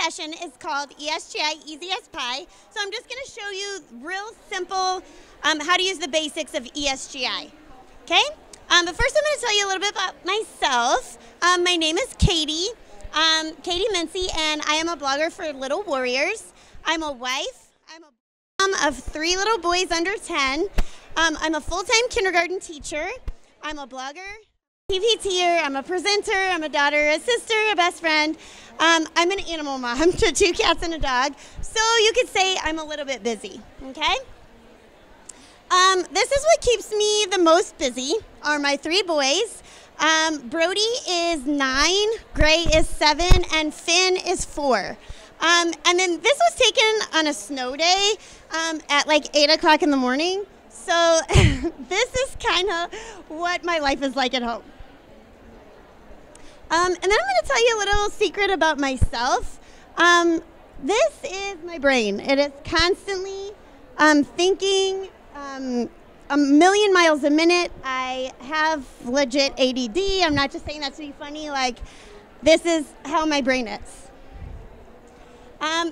session is called ESGI, Easy as Pie. So I'm just going to show you real simple how to use the basics of ESGI. Okay? But first I'm going to tell you a little bit about myself. My name is Katie, Katie Mense, and I am a blogger for Little Warriors. I'm a wife. I'm a mom of 3 little boys under 10. I'm a full-time kindergarten teacher. I'm a blogger, TVTer, I'm a presenter, I'm a daughter, a sister, a best friend. I'm an animal mom to 2 cats and a dog. So you could say I'm a little bit busy, okay? This is what keeps me the most busy, are my 3 boys. Brody is 9, Gray is 7, and Finn is 4. And then this was taken on a snow day at like 8 o'clock in the morning. So this is kind of what my life is like at home. And then I'm going to tell you a little secret about myself. This is my brain. It is constantly thinking a million miles a minute. I have legit ADD. I'm not just saying that to be funny. Like, this is how my brain is.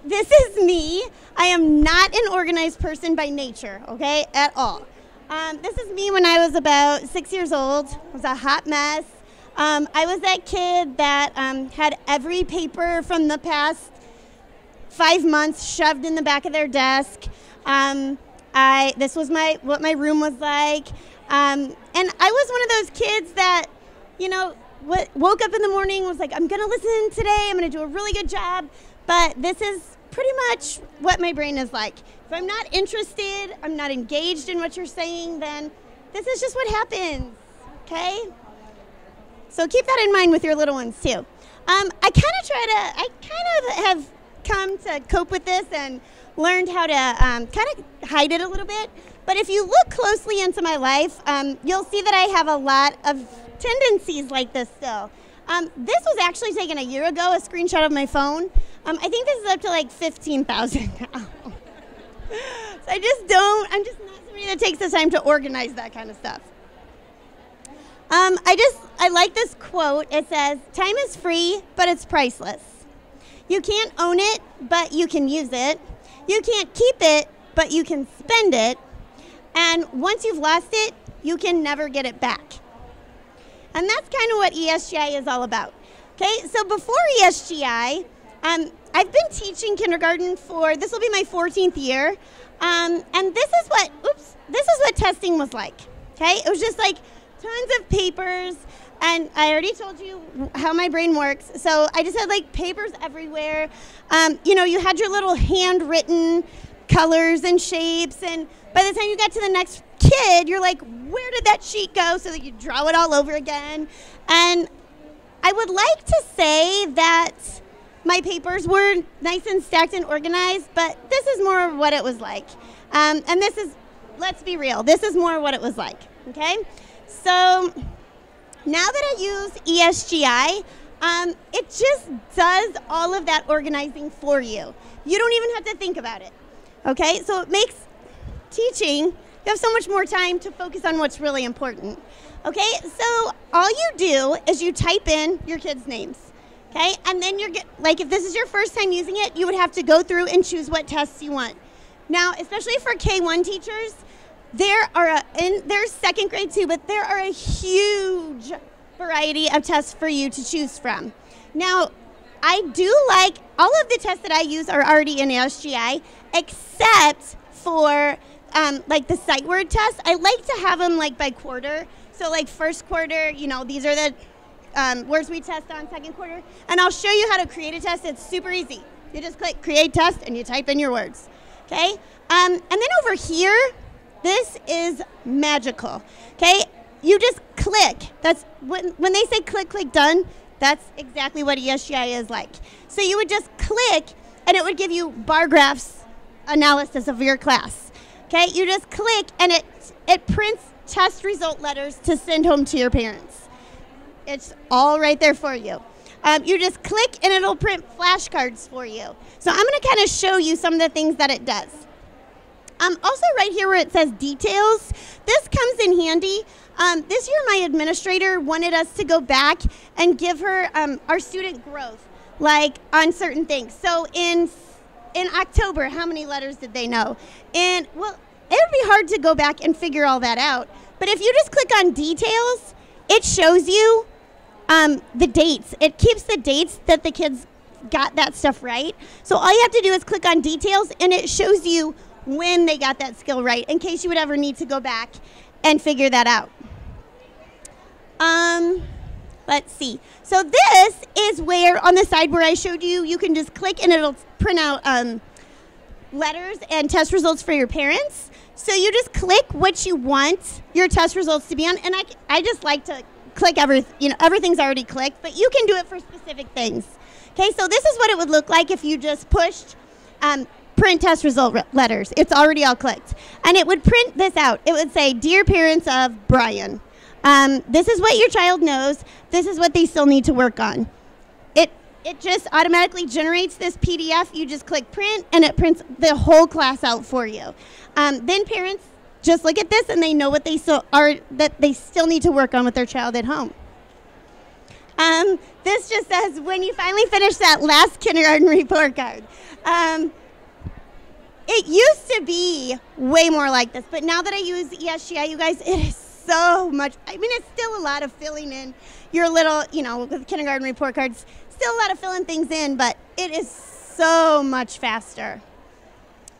This is me. I am not an organized person by nature, okay, at all. This is me when I was about 6 years old. I was a hot mess. I was that kid that had every paper from the past 5 months shoved in the back of their desk. This was what my room was like. And I was one of those kids that, you know, woke up in the morning, was like, I'm going to listen today. I'm going to do a really good job. But this is pretty much what my brain is like. If I'm not interested, I'm not engaged in what you're saying, then this is just what happens, okay? So keep that in mind with your little ones too. I kind of have come to cope with this and learned how to kind of hide it a little bit. But if you look closely into my life, you'll see that I have a lot of tendencies like this still. This was actually taken a year ago, a screenshot of my phone. I think this is up to like 15,000 now. So I'm just not somebody that takes the time to organize that kind of stuff. I like this quote. It says, time is free, but it's priceless. You can't own it, but you can use it. You can't keep it, but you can spend it. And once you've lost it, you can never get it back. And that's kind of what ESGI is all about. Okay, so before ESGI, I've been teaching kindergarten this will be my 14th year. And this is what testing was like. Okay, it was just like tons of papers, and I already told you how my brain works. So I just had like papers everywhere. You know, you had your little handwritten colors and shapes, and by the time you got to the next kid, you're like, where did that sheet go? So that you draw it all over again. And I would like to say that my papers were nice and stacked and organized, but this is more of what it was like. And this is, let's be real, this is more what it was like, okay? So now that I use ESGI, it just does all of that organizing for you. You don't even have to think about it, okay? So it makes teaching, you have so much more time to focus on what's really important. Okay, so all you do is you type in your kids' names, okay? And then like if this is your first time using it, you would have to go through and choose what tests you want. Now, especially for K1 teachers, there's second grade too, but there are a huge variety of tests for you to choose from. Now, I do like, all of the tests that I use are already in ESGI, except for like the sight word test. I like to have them like by quarter. So like first quarter, you know, these are the words we test on, second quarter. And I'll show you how to create a test. It's super easy. You just click create test and you type in your words, okay? And then over here, this is magical, okay? You just click. That's when they say click, click, done, that's exactly what ESGI is like. So you would just click and it would give you bar graphs analysis of your class. Okay, you just click and it prints test result letters to send home to your parents. It's all right there for you. You just click and it'll print flashcards for you. So I'm going to kind of show you some of the things that it does. Also right here where it says details, this comes in handy. This year my administrator wanted us to go back and give her our student growth. like on certain things. So in October, how many letters did they know? And well, it would be hard to go back and figure all that out. But if you just click on details, it shows you the dates. It keeps the dates that the kids got that stuff right. So all you have to do is click on details, and it shows you when they got that skill right, in case you would ever need to go back and figure that out. Let's see. So this is where, on the side where I showed you, you can just click and it'll print out letters and test results for your parents. So you just click what you want your test results to be on, and I just like to click everything's already clicked, but you can do it for specific things. Okay, so this is what it would look like if you just pushed print test result letters. It's already all clicked. And it would print this out. It would say, "Dear parents of Brian, this is what your child knows. This is what they still need to work on." It just automatically generates this PDF. You just click print, and it prints the whole class out for you. Then parents just look at this, and they know what they still need to work on with their child at home. This just says, when you finally finish that last kindergarten report card. It used to be way more like this, but now that I use ESGI, you guys, it is so much. I mean, it's still a lot of filling in your little, with kindergarten report cards, still a lot of filling things in, but it is so much faster.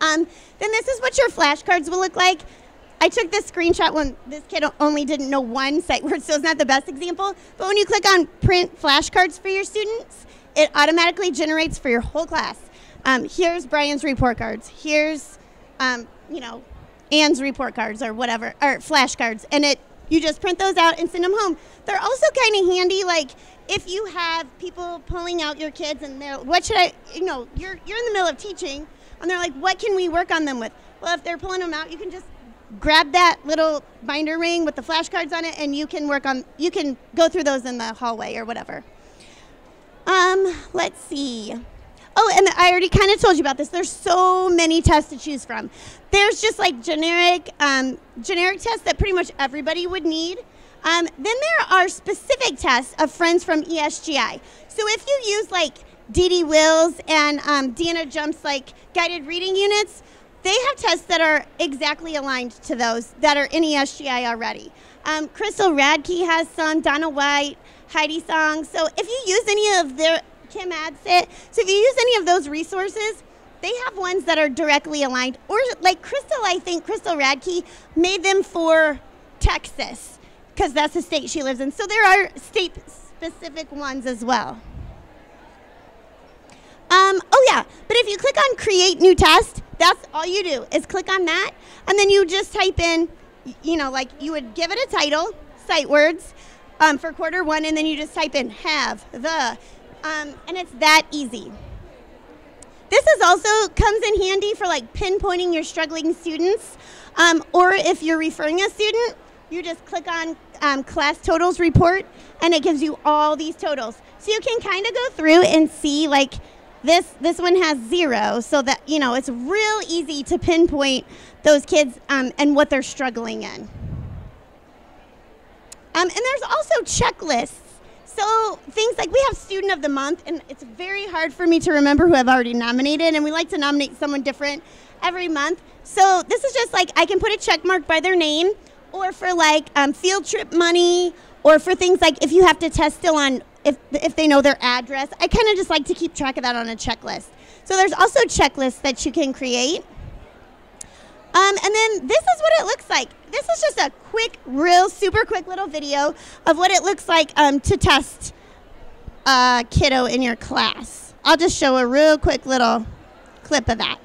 Then this is what your flashcards will look like. I took this screenshot when this kid only didn't know one sight word, so it's not the best example. But when you click on print flashcards for your students, it automatically generates for your whole class. Here's Brian's report cards. Here's, Anne's report cards or whatever, or flashcards. And you just print those out and send them home. They're also kind of handy, like if you have people pulling out your kids and they're, what should I, you're in the middle of teaching and they're like, what can we work on them with? Well, if they're pulling them out, you can just grab that little binder ring with the flashcards on it, and you can go through those in the hallway or whatever. Let's see. Oh, and I already kind of told you about this. There's so many tests to choose from. There's just like generic tests that pretty much everybody would need. Then there are specific tests of friends from ESGI. So if you use like Dee Dee Wills and Deanna Jump's like guided reading units, they have tests that are exactly aligned to those that are in ESGI already. Crystal Radke has some, Donna White, Heidi Song. So if you use any of their, Kim Adsit, so if you use any of those resources, they have ones that are directly aligned. Or like Crystal, I think Crystal Radke made them for Texas, because that's the state she lives in. So there are state-specific ones as well. Oh yeah, but if you click on Create New Test, that's all you do is click on that, and then you just type in, like you would give it a title, sight words, for quarter one, and then you just type in have, the, and it's that easy. This is also comes in handy for like pinpointing your struggling students, or if you're referring a student, you just click on class totals report, and it gives you all these totals. So you can kind of go through and see like this one has 0, so that it's real easy to pinpoint those kids and what they're struggling in. And there's also checklists. So things like we have Student of the Month, and it's very hard for me to remember who I've already nominated, and we like to nominate someone different every month. So this is just like I can put a check mark by their name, or for like field trip money, or for things like if you have to test still on if they know their address. I kind of just like to keep track of that on a checklist. So there's also checklists that you can create. And then this is what it looks like. This is just a quick, super quick little video of what it looks like to test a kiddo in your class. I'll just show a real quick little clip of that.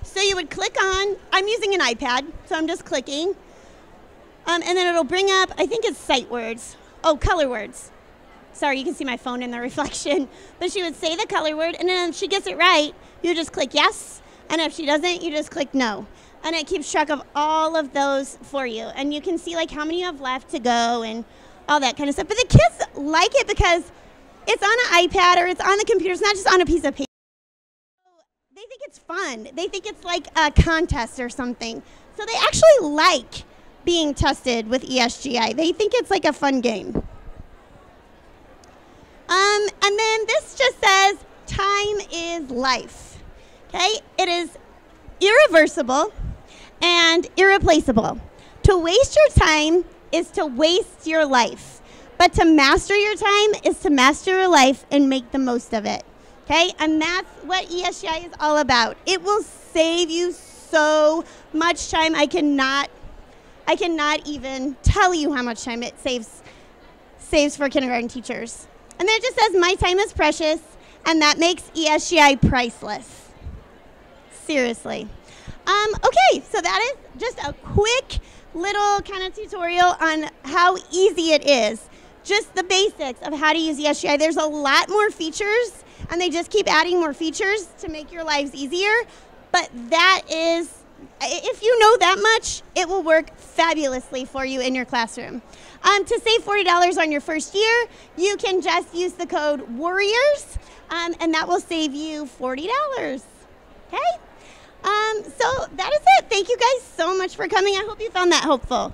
So you would click on, I'm using an iPad, so I'm just clicking. And then it'll bring up, I think it's sight words. Oh, color words. Sorry, you can see my phone in the reflection. But she would say the color word, and then if she gets it right, you just click yes. And if she doesn't, you just click no. And it keeps track of all of those for you. And you can see like how many you have left to go and all that kind of stuff. But the kids like it because it's on an iPad or it's on the computer. It's not just on a piece of paper. They think it's fun. They think it's like a contest or something. So they actually like being tested with ESGI. They think it's like a fun game. And then this just says, time is life. Okay? It is irreversible and irreplaceable. To waste your time is to waste your life. But to master your time is to master your life and make the most of it. Okay? And that's what ESGI is all about. It will save you so much time. I cannot even tell you how much time it saves for kindergarten teachers. And then it just says, my time is precious, and that makes ESGI priceless. Seriously. Okay, so that is just a quick little kind of tutorial on how easy it is. Just the basics of how to use ESGI. There's a lot more features, and they just keep adding more features to make your lives easier. But that is, if you know that much, it will work fabulously for you in your classroom. To save $40 on your first year, you can just use the code WARRIORS, and that will save you $40. Okay? So that is it. Thank you guys so much for coming. I hope you found that helpful.